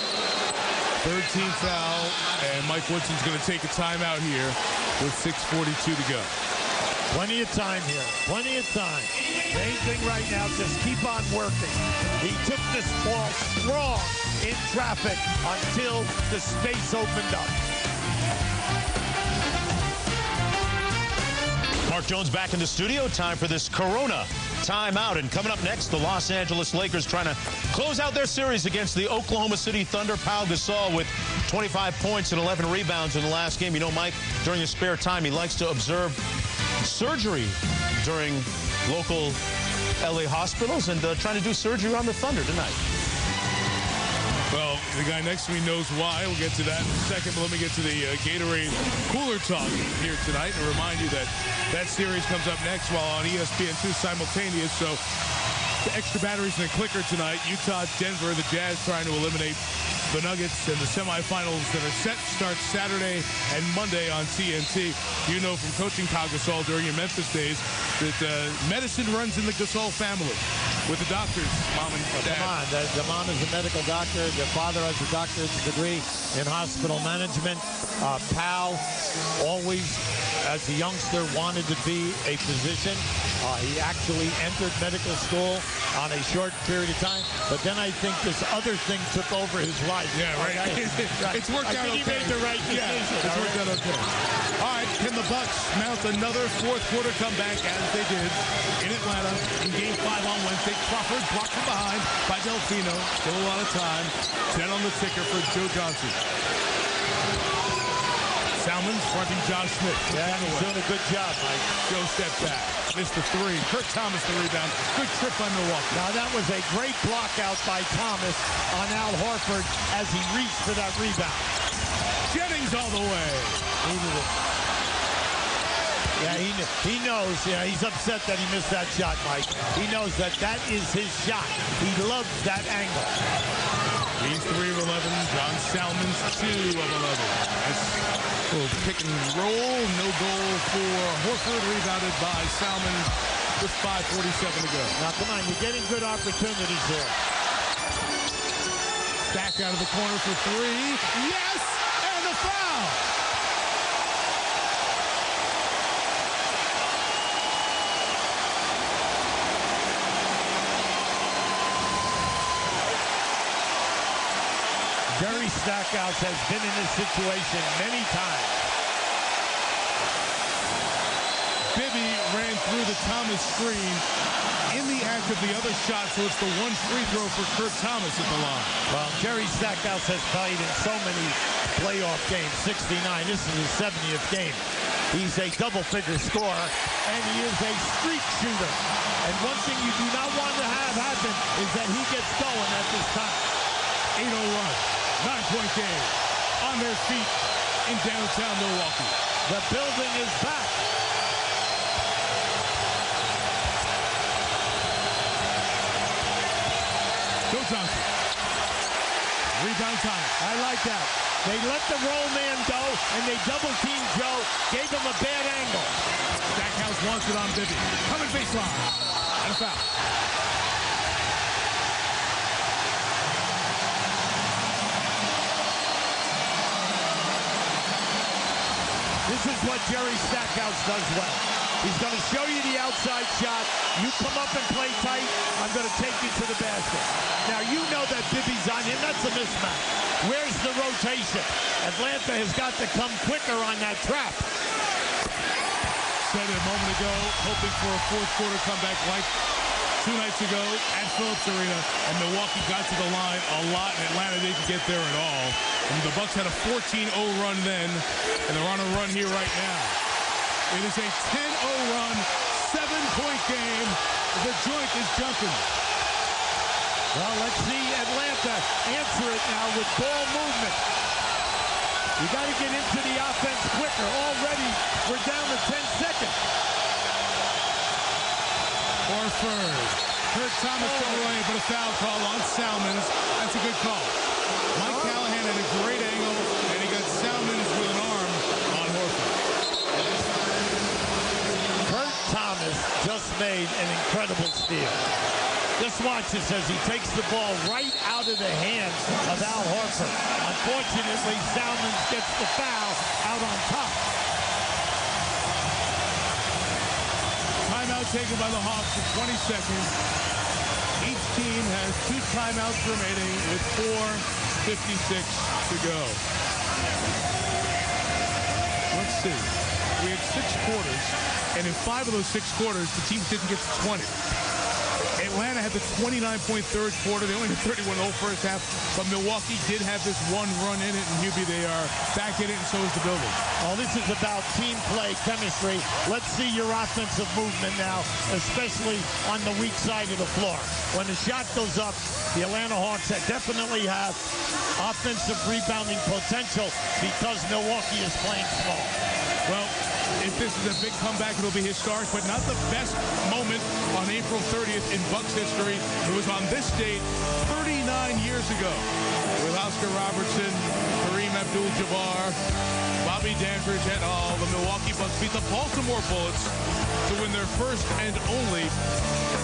third team foul, and Mike Woodson's going to take a timeout here with 6:42 to go. Plenty of time here. Plenty of time. Main thing right now, just keep on working. He took this ball strong in traffic until the space opened up. Mark Jones back in the studio. Time for this Corona timeout. And coming up next, the Los Angeles Lakers trying to close out their series against the Oklahoma City Thunder. Pau Gasol with 25 points and 11 rebounds in the last game. You know, Mike, during his spare time, he likes to observe surgery during local LA hospitals and trying to do surgery on the Thunder tonight. Well, the guy next to me knows why. We'll get to that in a second, but let me get to the Gatorade Cooler Talk here tonight and remind you that that series comes up next while on ESPN2 simultaneous. So the extra batteries in the clicker tonight. Utah, Denver, the Jazz trying to eliminate the Nuggets, and the semifinals that are set start Saturday and Monday on TNT. You know from coaching Pau Gasol during your Memphis days that medicine runs in the Gasol family with the doctors, mom and dad. Come on, the mom is a medical doctor. The father has a doctorate degree in hospital management. Pau always, as a youngster, wanted to be a physician. He actually entered medical school on a short period of time, but then I think this other thing took over his life. Yeah, right. It's worked out okay. He made the right decision. Yeah, it's worked out okay. All right, can the Bucks mount another fourth quarter comeback as they did in Atlanta in Game 5 on Wednesday? Crawford blocked from behind by Delfino. Still a lot of time. 10 on the ticker for Joe Johnson. Salmons fronting Josh Smith. Yeah, he's doing a good job, Mike. Joe stepped back. Missed the three. Kurt Thomas the rebound. Good trip by Milwaukee. Now that was a great block out by Thomas on Al Horford as he reached for that rebound. Jennings all the way. Yeah, he knows. Yeah, he's upset that he missed that shot, Mike. He knows that that is his shot. He loves that angle. He's 3 of 11. John Salmons 2 of 11. Nice little pick and roll. No goal for Horford. Rebounded by Salmons with 5:47 to go. Now, come on. You're getting good opportunities here. Back out of the corner for 3. Yes! And a foul! Jerry Stackhouse has been in this situation many times. Bibby ran through the Thomas screen in the act of the other shot, so it's the one free throw for Kurt Thomas at the line. Well, Jerry Stackhouse has played in so many playoff games, 69. This is his 70th game. He's a double-figure scorer, and he is a streak shooter. And one thing you do not want to have happen is that he gets going at this time. 8-0 run, 9-point game, on their feet in downtown Milwaukee. The building is back. Joe Johnson. Rebound time. I like that. They let the roll man go, and they double-teamed Joe, gave him a bad angle. Stackhouse wants it on Bibby. Coming baseline. And a foul. This is what Jerry Stackhouse does well. He's going to show you the outside shot. You come up and play tight, I'm going to take you to the basket. Now, you know that Bibby's on him. That's a mismatch. Where's the rotation? Atlanta has got to come quicker on that trap. Said it a moment ago, hoping for a fourth quarter comeback like 2 nights ago at Phillips Arena, and Milwaukee got to the line a lot, and Atlanta didn't get there at all. And the Bucks had a 14-0 run then, and they're on a run here right now. It is a 10-0 run, 7-point game. The joint is jumping. Well, let's see Atlanta answer it now with ball movement. You got to get into the offense quicker. Already, we're down to 10 seconds. Horford. Kurt Thomas going away, but a foul call on Salmons. That's a good call. Mike Callahan had a great angle, and he got Salmons with an arm on Horford. Kurt Thomas just made an incredible steal. Just watch this as he takes the ball right out of the hands of Al Horford. Unfortunately, Salmons gets the foul out on top. Timeout taken by the Hawks for 20 seconds. Each team has 2 timeouts remaining with 4:56 to go. Let's see. We had 6 quarters, and in 5 of those 6 quarters, the teams didn't get to 20. Atlanta had the 29-point third quarter. They only had 31-0 first half, but Milwaukee did have this one run in it, and Hubie, they are back in it, and so is the building. Oh, this is about team play, chemistry. Let's see your offensive movement now, especially on the weak side of the floor. When the shot goes up, the Atlanta Hawks definitely have offensive rebounding potential because Milwaukee is playing small. Well, if this is a big comeback, it'll be historic, but not the best moment on April 30th in Bucks history. It was on this date 39 years ago with Oscar Robertson, Kareem Abdul-Jabbar, Bobby Dandridge et al. The Milwaukee Bucks beat the Baltimore Bullets to win their first and only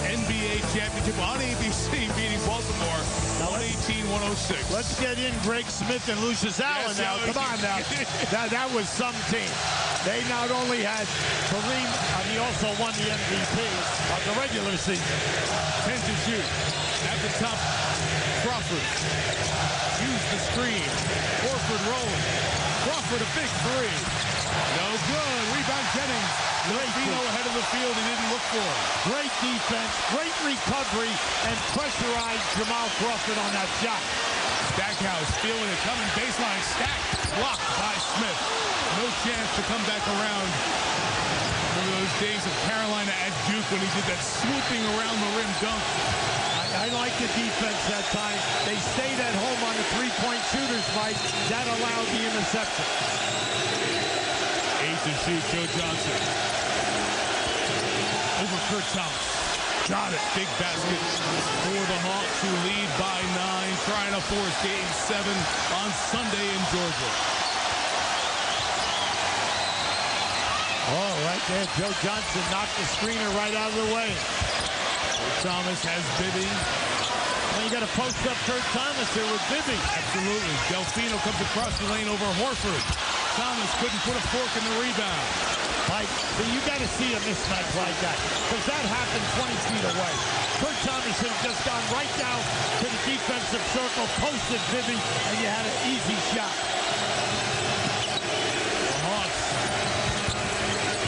NBA championship on ABC, beating Baltimore 118-106. Let's get in Greg Smith and Lucius Allen now. Come on now. That was some team. They not only had Kareem, he also won the MVP of the regular season. 10 to shoot. At the top, Crawford. Use the screen. Horford rolling. Crawford a big 3. No good. Rebound Jennings. Delfino ahead of the field. He didn't look for him. Great defense, great recovery, and pressurized Jamal Crawford on that shot. Stackhouse feeling it coming. Baseline stack. Blocked by Smith. No chance to come back around. Remember those days of Carolina at Duke when he did that swooping around the rim dunk. I like the defense that time. They stayed at home on the three-point shooters fight. That allowed the interception. 8 to shoot, Joe Johnson. Over Kurt Thomas. Got it. Big basket for the Hawks, who lead by 9, trying to force Game 7 on Sunday in Georgia. Oh, right there, Joe Johnson knocked the screener right out of the way. Thomas has Bibby. Well, you got to post up Kurt Thomas there with Bibby. Absolutely. Delfino comes across the lane over Horford. Thomas couldn't put a fork in the rebound. Mike, you got to see a mismatch like that, because that happened 20 feet away. Kurt Thomas had just gone right down to the defensive circle, posted Bibby, and you had an easy shot. The Hawks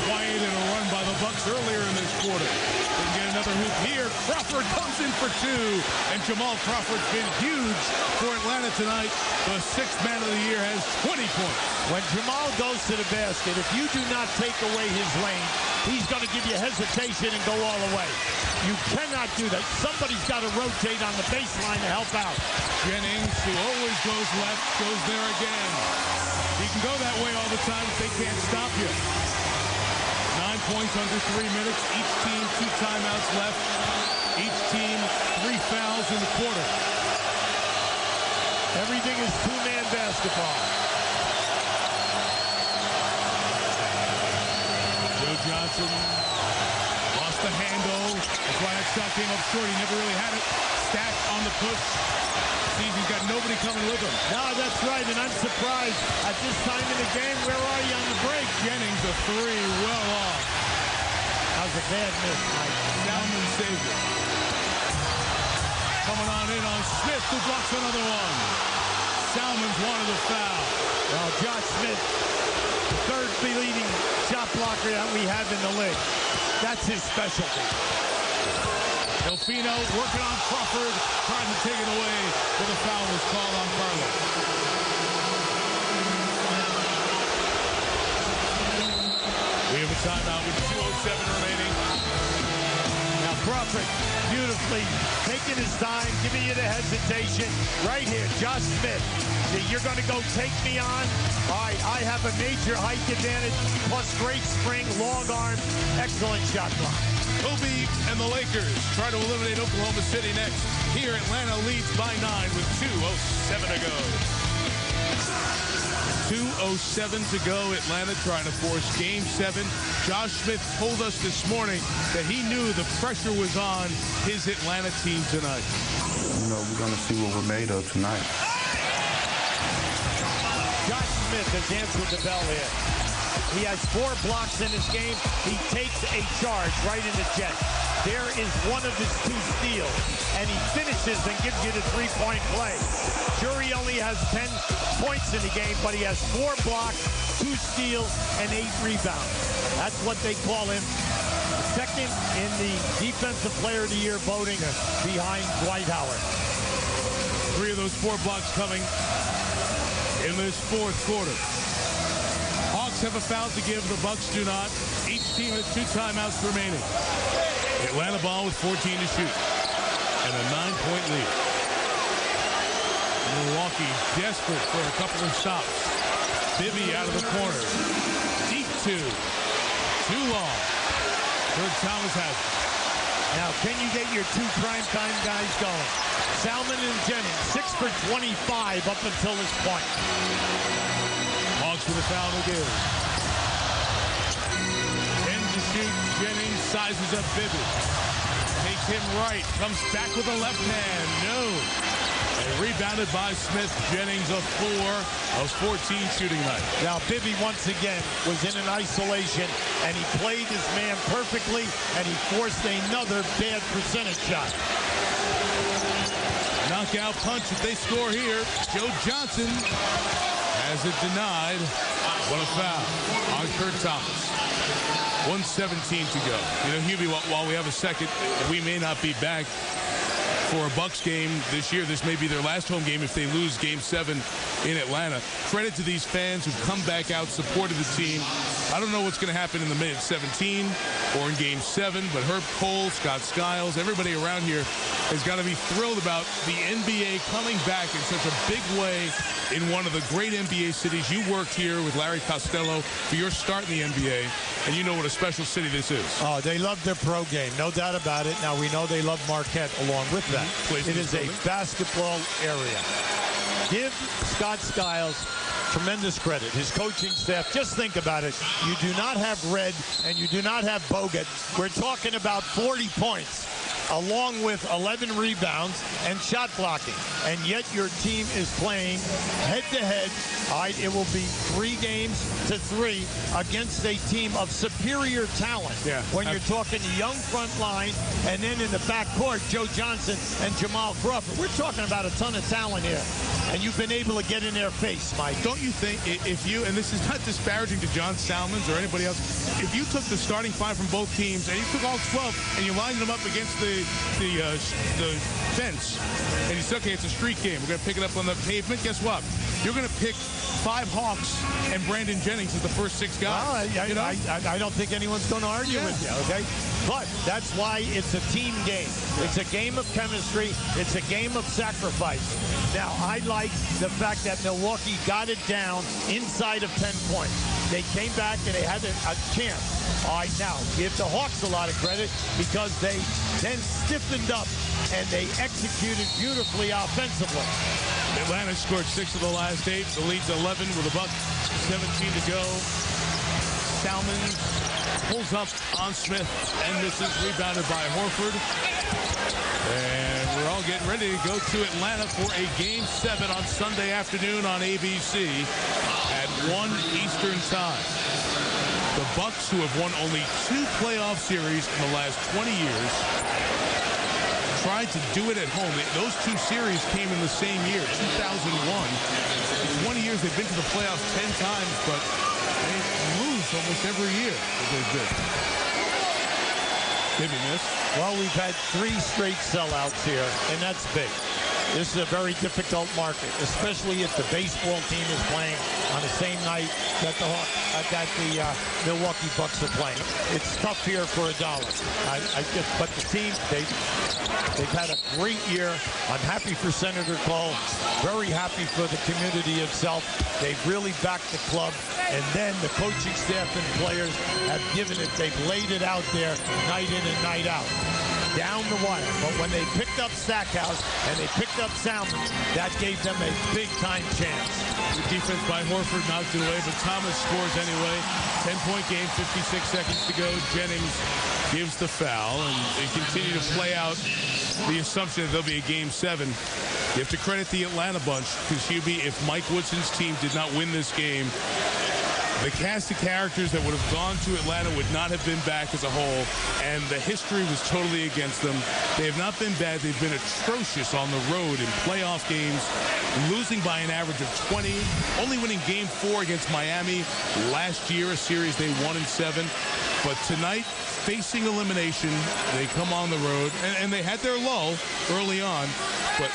quieted a run by the Bucks earlier in this quarter. Didn't get another hoop here. Crawford comes in for two, and Jamal Crawford's been huge for Atlanta tonight. The sixth man of the year has 20 points. When Jamal goes to the basket, if you do not take away his lane, he's going to give you hesitation and go all the way. You cannot do that. Somebody's got to rotate on the baseline to help out. Jennings, who always goes left, goes there again. He can go that way all the time if they can't stop you. 9 points under 3 minutes. Each team 2 timeouts left. Each team 3 fouls in the quarter. Everything is two-man basketball. Joe Johnson lost the handle. That's why that shot came up short. He never really had it. Stack on the push. Sees he's got nobody coming with him. No, that's right, and I'm surprised at this time in the game. Where are you on the break? Jennings, a 3, well off. That was a bad miss, Mike. Salmon saved it. Coming on in on Smith, who blocks another one. Salmon's wanted a foul. Well, Josh Smith, the third leading shot blocker that we have in the league. That's his specialty. Delfino working on Crawford, trying to take it away, but the foul was called on Carlos. We have a timeout with 2:07 remaining. Now Crawford beautifully taking his time, giving you the hesitation. Right here, Josh Smith. You're going to go take me on? All right, I have a major height advantage, plus great spring, long arm, excellent shot block. Kobe and the Lakers try to eliminate Oklahoma City next. Here, Atlanta leads by 9 with 2:07 to go. 2:07 to go. Atlanta trying to force Game 7. Josh Smith told us this morning that he knew the pressure was on his Atlanta team tonight. You know, we're going to see what we're made of tonight. Josh Smith has answered the bell here. He has 4 blocks in his game. He takes a charge right in the chest. There is one of his 2 steals, and he finishes and gives you the 3-point play. Sure, he only has 10 points in the game, but he has 4 blocks, 2 steals, and 8 rebounds. That's what they call him. Second in the Defensive Player of the Year voting behind Dwight Howard. 3 of those 4 blocks coming in this fourth quarter. Hawks have a foul to give. The Bucks do not. Each team has 2 timeouts remaining. Atlanta ball with 14 to shoot. And a 9-point lead. Milwaukee desperate for a couple of stops. Bibby out of the corner. Deep 2. Too long. Kurt Thomas has it. Now, can you get your 2 primetime guys going? Salmon and Jennings, 6 for 25 up until this point. Hawks with a foul to give. 10 to shoot. Jennings sizes up Bibby. Takes him right. Comes back with a left hand. No. And rebounded by Smith. Jennings a 4 of 14 shooting night. Now, Bibby once again was in an isolation, and he played his man perfectly, and he forced another bad percentage shot. Knockout punch if they score here. Joe Johnson has it denied. What a foul on Kurt Thomas. 1:17 to go. You know, Hubie, while we have a second, we may not be back for a Bucks game this year. This may be their last home game if they lose Game 7 in Atlanta. Credit to these fans who've come back out, supported the team. I don't know what's going to happen in the minute 17 or in Game 7, but Herb Cole, Scott Skiles, everybody around here has got to be thrilled about the NBA coming back in such a big way in one of the great NBA cities. You worked here with Larry Costello for your start in the NBA, and you know what a special city this is. Oh, they love their pro game, no doubt about it. Now, we know they love Marquette along with that. It is a basketball area. Give Scott Skiles tremendous credit. His coaching staff, just think about it. You do not have Red and you do not have Bogut. We're talking about 40 points. along with 11 rebounds and shot blocking. And yet your team is playing head-to-head. All right, it will be 3 games to 3 against a team of superior talent. Yeah. When you're talking young front line, and then in the backcourt, Joe Johnson and Jamal Crawford. We're talking about a ton of talent here. And you've been able to get in their face, Mike. Don't you think if you, and this is not disparaging to John Salmons or anybody else, if you took the starting 5 from both teams and you took all 12 and you lined them up against the fence and you said, okay, it's a street game, we're going to pick it up on the pavement, guess what? You're going to pick 5 Hawks and Brandon Jennings as the first 6 guys. Well, I don't think anyone's going to argue with you, okay? But that's why it's a team game. It's a game of chemistry. It's a game of sacrifice. Now, I like the fact that Milwaukee got it down inside of 10 points. They came back and they had a chance. All right, now, give the Hawks a lot of credit because they then stiffened up and they executed beautifully offensively. Atlanta scored 6 of the last 8. The lead's 11 with a buck, 17 to go. Salmons pulls up on Smith and misses, rebounded by Horford. And we're all getting ready to go to Atlanta for a Game 7 on Sunday afternoon on ABC at 1 Eastern Time. The Bucks, who have won only 2 playoff series in the last 20 years, tried to do it at home. Those 2 series came in the same year, 2001. In 20 years, they've been to the playoffs 10 times, but they lose almost every year. Maybe miss. Well, we've had 3 straight sellouts here, and that's big. This is a very difficult market, especially if the baseball team is playing on the same night that the Milwaukee Bucks are playing. It's tough here for $1. But the team, they've had a great year. I'm happy for Senator Cole. Very happy for the community itself. They've really backed the club. And then the coaching staff and players have given it. They've laid it out there night in and night out. Down the wire. But when they picked up Stackhouse and they picked up Salmons, that gave them a big-time chance. The defense by Horford knocked it away, but Thomas scores anyway. 10-point game, 56 seconds to go. Jennings gives the foul, and they continue to play out the assumption that there'll be a Game 7. You have to credit the Atlanta bunch, because Hubie, if Mike Woodson's team did not win this game, the cast of characters that would have gone to Atlanta would not have been back as a whole, and the history was totally against them. They have not been bad. They've been atrocious on the road in playoff games, losing by an average of 20, only winning Game 4 against Miami last year, a series they won in 7. But tonight, facing elimination, they come on the road, and they had their lull early on, but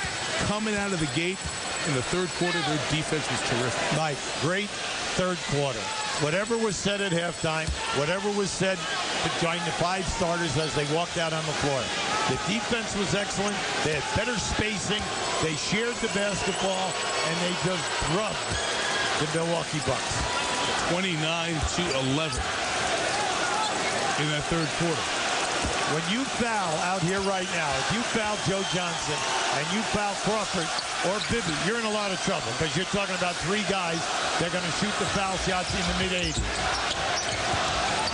coming out of the gate in the 3rd quarter, their defense was terrific. Mike, great 3rd quarter. Whatever was said at halftime, whatever was said between the 5 starters as they walked out on the floor. The defense was excellent. They had better spacing. They shared the basketball, and they just drubbed the Milwaukee Bucks. 29-11 in that 3rd quarter. When you foul out here right now, if you foul Joe Johnson and you foul Crawford or Bibby, you're in a lot of trouble because you're talking about 3 guys that are going to shoot the foul shots in the mid-80s.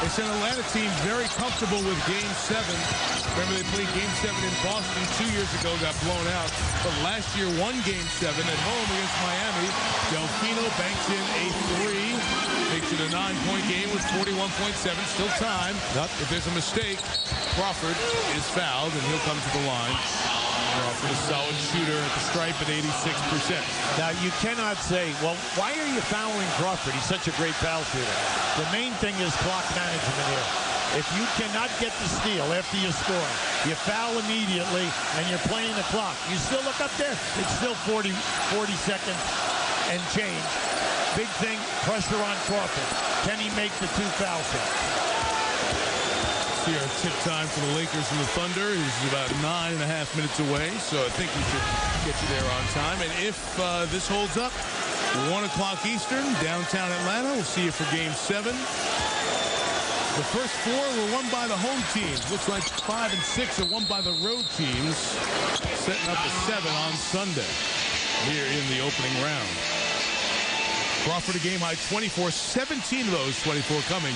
It's an Atlanta team very comfortable with Game 7. Remember, they played Game 7 in Boston 2 years ago, got blown out. But last year, won Game 7 at home against Miami. Delfino banks in a 3. Makes it a 9-point game with 41.7. Still time. If there's a mistake, Crawford is fouled, and he'll come to the line. Crawford, a solid shooter at the stripe at 86%. Now, you cannot say, well, why are you fouling Crawford? He's such a great foul shooter. The main thing is clock management here. If you cannot get the steal after you score, you foul immediately, and you're playing the clock. You still look up there, it's still 40 seconds and change. Big thing, pressure on Crawford. Can he make the 2 foul shots? See our tip time for the Lakers and the Thunder is about 9.5 minutes away, so I think we should get you there on time. And if this holds up, 1 o'clock Eastern, downtown Atlanta, we'll see you for Game 7. The first 4 were won by the home teams. Looks like 5 and 6 are won by the road teams, setting up a 7 on Sunday here in the opening round. Crawford a game high 24, 17 of those 24 coming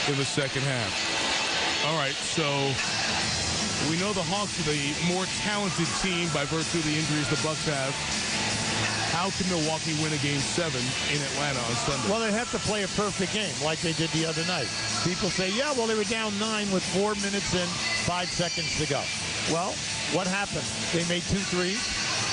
in the second half. All right, so We know the Hawks are the more talented team by virtue of the injuries the Bucks have. How can Milwaukee win a Game 7 in Atlanta on Sunday? Well, they have to play a perfect game like they did the other night. People say, yeah, well, they were down 9 with 4 minutes and 5 seconds to go. Well, what happened? They made 2 threes.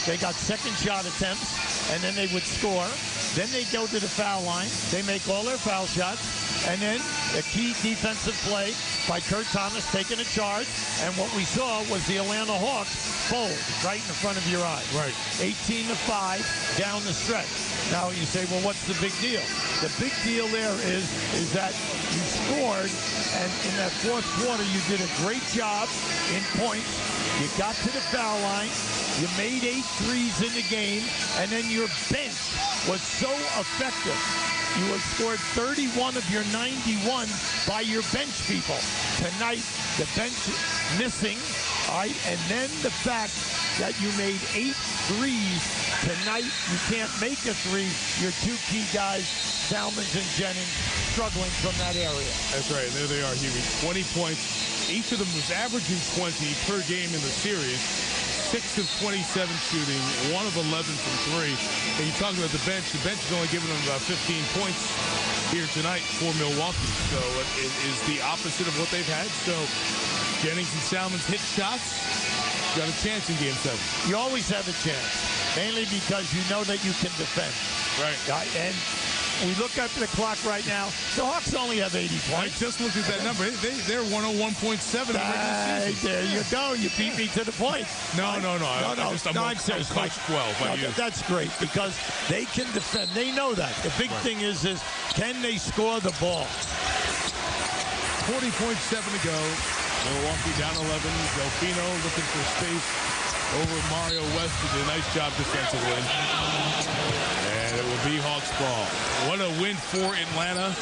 They got second shot attempts, and then they would score. Then they go to the foul line. They make all their foul shots. And then a key defensive play by Kurt Thomas taking a charge. And what we saw was the Atlanta Hawks fold right in front of your eyes. Right. 18-5 down the stretch. Now you say, well, what's the big deal? The big deal there is that you scored, and in that fourth quarter, you did a great job in points. You got to the foul line. You made 8 threes in the game, and then your bench was so effective. You have scored 31 of your 91 by your bench people. Tonight, the bench missing, all right, and then the fact that you made 8 threes. Tonight, you can't make a 3. Your 2 key guys, Salmons and Jennings, struggling from that area. That's right. There they are, Huey. 20 points. Each of them was averaging 20 per game in the series. 6 of 27 shooting, 1 of 11 from 3. And you talk about the bench is only giving them about 15 points here tonight for Milwaukee. So it is the opposite of what they've had. So Jennings and Salmons hit shots. Got a chance in Game 7. You always have a chance, mainly because you know that you can defend. Right. And we look up the clock right now. The Hawks only have 80 points. I just looked at that number. They're 101.7. There you go. You beat me to the point. No. I'm Nonsense. Coach 12. That's great because they can defend. They know that. The big thing is can they score the ball? 40.7 to go. Milwaukee down 11. Delfino looking for space over Mario West. Did a nice job defensively. And it will be Hawks ball. What a win for Atlanta.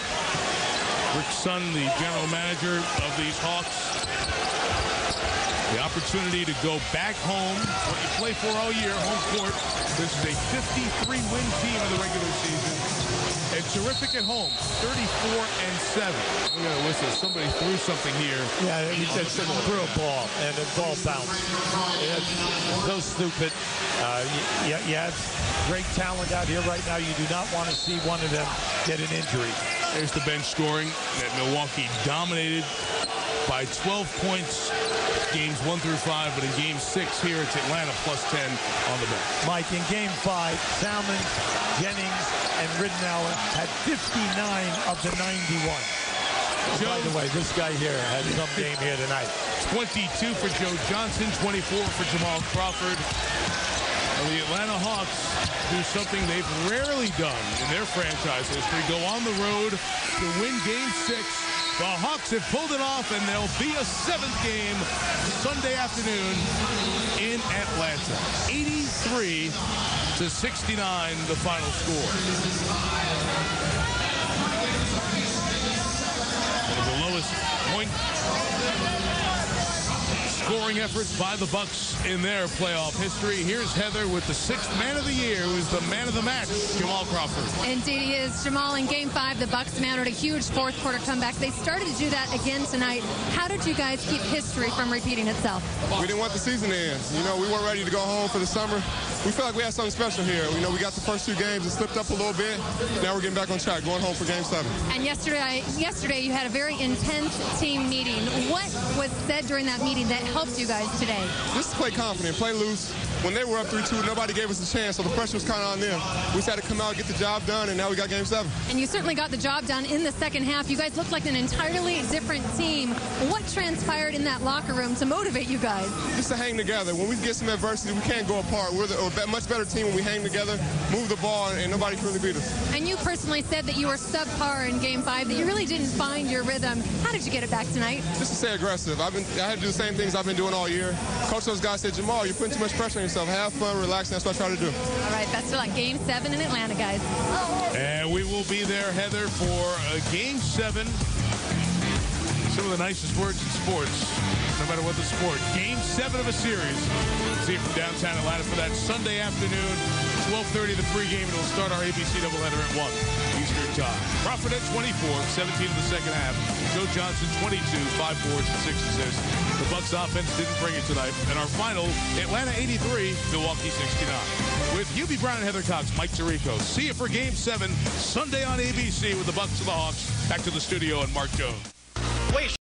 Rick Sun, the general manager of these Hawks. The opportunity to go back home, what you play for all year, home court. This is a 53-win team in the regular season. And terrific at home, 34-7. We got a whistle. Somebody threw something here. Yeah, he just threw a ball, and the ball bounced. It's so stupid. You have great talent out here right now. You do not want to see one of them get an injury. There's the bench scoring that Milwaukee dominated by 12 points. Games 1 through 5, but in Game 6 here, it's Atlanta plus 10 on the bench. Mike, in Game 5, Salmons, Jennings, and Ridenour had 59 of the 91. By the way, this guy here had some game here tonight. 22 for Joe Johnson, 24 for Jamal Crawford. And the Atlanta Hawks do something they've rarely done in their franchise history, go on the road to win Game 6. The Hawks have pulled it off, and there'll be a 7th game Sunday afternoon in Atlanta. 83-69, the final score. One of the lowest point scoring efforts by the Bucks in their playoff history. Here's Heather with the 6th man of the year, who's the man of the match, Jamal Crawford. Indeed he is. Jamal, in Game 5, the Bucks mounted a huge fourth quarter comeback. They started to do that again tonight. How did you guys keep history from repeating itself? We didn't want the season to end. You know, we weren't ready to go home for the summer. We felt like we had something special here. You know, we got the first 2 games. It slipped up a little bit. Now we're getting back on track, going home for Game 7. And yesterday you had a very intense team meeting. What was said during that meeting that helped you guys today? Just play confident, play loose. When they were up 3-2, nobody gave us a chance, so the pressure was kind of on them. We just had to come out, get the job done, and now we got Game 7. And you certainly got the job done in the second half. You guys looked like an entirely different team. What transpired in that locker room to motivate you guys? Just to hang together. When we get some adversity, we can't go apart. We're a much better team when we hang together, move the ball, and nobody can really beat us. And you personally said that you were subpar in Game 5, that you really didn't find your rhythm. How did you get it back tonight? Just to stay aggressive. I had to do the same things I've been doing all year. Coach, those guys said, Jamal, you're putting too much pressure on yourself. Have fun, relax, and that's what I try to do. All right, best of luck. Game 7 in Atlanta, guys. And we will be there, Heather, for Game 7. Some of the nicest words in sports, no matter what the sport. Game 7 of a series. See it from downtown Atlanta for that Sunday afternoon, 12:30 the pregame, and we'll start our ABC doubleheader at 1. Eastern Time. Crawford at 24, 17 in the second half. Joe Johnson, 22, 5 boards and 6 assists. The Bucks offense didn't bring it tonight. And our final, Atlanta 83, Milwaukee 69. With Hubie Brown and Heather Cox, Mike Tirico. See you for Game 7, Sunday on ABC with the Bucks and the Hawks. Back to the studio and Mark Jones.